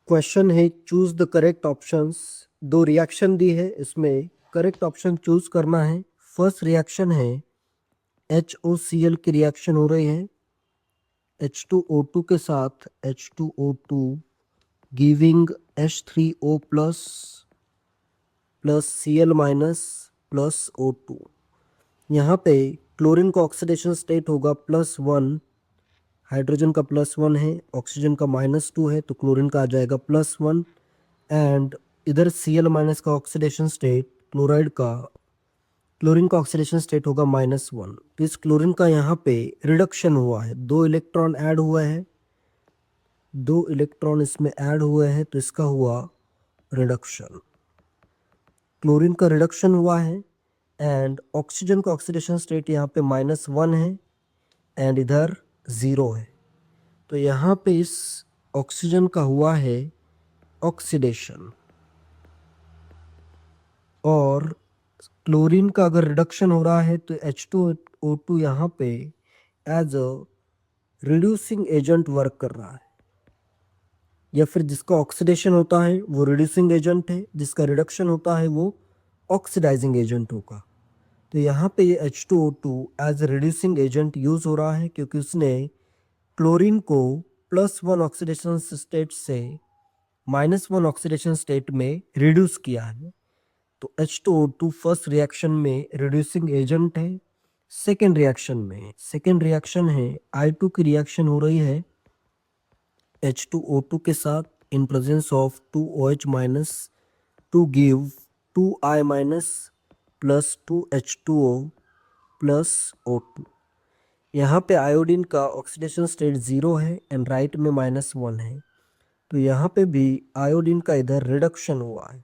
Question है choose the correct options. दो reaction दी है, इसमें करेक्ट ऑप्शन चूज करना है। फर्स्ट रिएक्शन है HOCl की रिएक्शन हो रही है H2O2 के साथ H2O2 giving H3O plus plus Cl minus plus O2। यहाँ पे क्लोरीन का ऑक्सीडेशन स्टेट होगा +1, हाइड्रोजन का +1 है, ऑक्सीजन का -2 है, तो क्लोरीन का आ जाएगा +1। एंड इधर Cl माइनस का ऑक्सीडेशन स्टेट, क्लोरीन का ऑक्सीडेशन स्टेट होगा -1। तो इस क्लोरीन का यहाँ पे रिडक्शन हुआ है, 2 इलेक्ट्रॉन ऐड हुआ है, 2 इलेक्ट्रॉन इसमें ऐड हुए हैं, तो इसका हुआ रिडक्शन। क्लोरीन का रिडक्शन हुआ है एंड ऑक्सीजन का ऑक्सीडेशन स्टेट यहाँ पे -1 है एंड इधर 0 है। तो यहाँ पे इस ऑक्सीजन का हुआ है ऑक्सीडेशन। और क्लोरीन का अगर रिडक्शन हो रहा है तो H2O2 यहाँ पे as a reducing agent work कर रहा है, या फिर जिसका ऑक्सीडेशन होता है वो रिड्यूसिंग एजेंट है, जिसका रिडक्शन होता है वो ऑक्सीडाइजिंग एजेंट होगा। तो यहाँ पे ये H2O2 as a reducing agent use हो रहा है क्योंकि उसने क्लोरीन को +1 ऑक्सीडेशन स्टेट से -1 ऑक्सीडेशन स्टेट में रिड्यूस किया है। तो H2O2 फर्स्ट रिएक्शन में रिड्यूसिंग एजेंट है। सेकेंड रिएक्शन है I2 की रिएक्शन हो रही है H2O2 के साथ in presence of 2OH minus two give 2I minus plus 2H2O plus O2। यहाँ पे आयोडीन का ऑक्सीडेशन स्टेट 0 है एंड राइट में -1 है, तो यहाँ पे भी आयोडीन का इधर रिडक्शन हुआ है।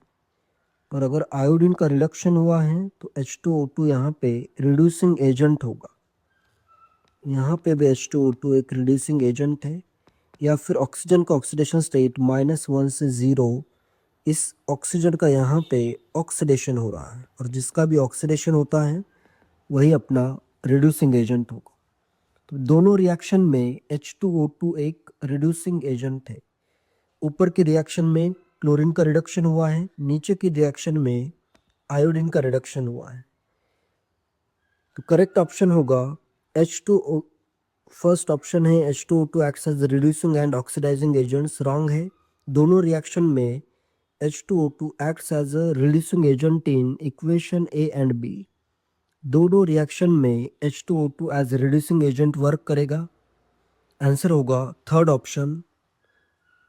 और अगर आयोडीन का रिडक्शन हुआ है तो H2O2 यहाँ पे रिड्यूसिंग एजेंट होगा। यहाँ पे भी H2O2 एक रिड्यूसिंग एजेंट है, या फिर ऑक्सीजन का ऑक्सीडेशन स्टेट -1 से 0, इस ऑक्सीजन का यहाँ पे ऑक्सीडेशन हो रहा है और जिसका भी ऑक्सीडेशन होता है वही अपना रिड्यूसिंग एजेंट होगा। तो दोनों रिएक्शन में H2O2 एक रिड्यूसिंग एजेंट है। ऊपर की रिएक्शन में क्लोरीन का रिडक्शन हुआ है, नीचे की रिएक्शन में आयोडीन का रिडक्शन हुआ है। तो करेक्ट ऑप्शन होगा H2O। फर्स्ट ऑप्शन है H2O2 acts as reducing and oxidising agents, wrong है। दोनों रिएक्शन में H2O2 acts as a reducing agent in equation A and B। दोनों रिएक्शन में H2O2 as reducing agent work करेगा। Answer होगा third option.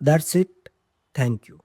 That's it. Thank you.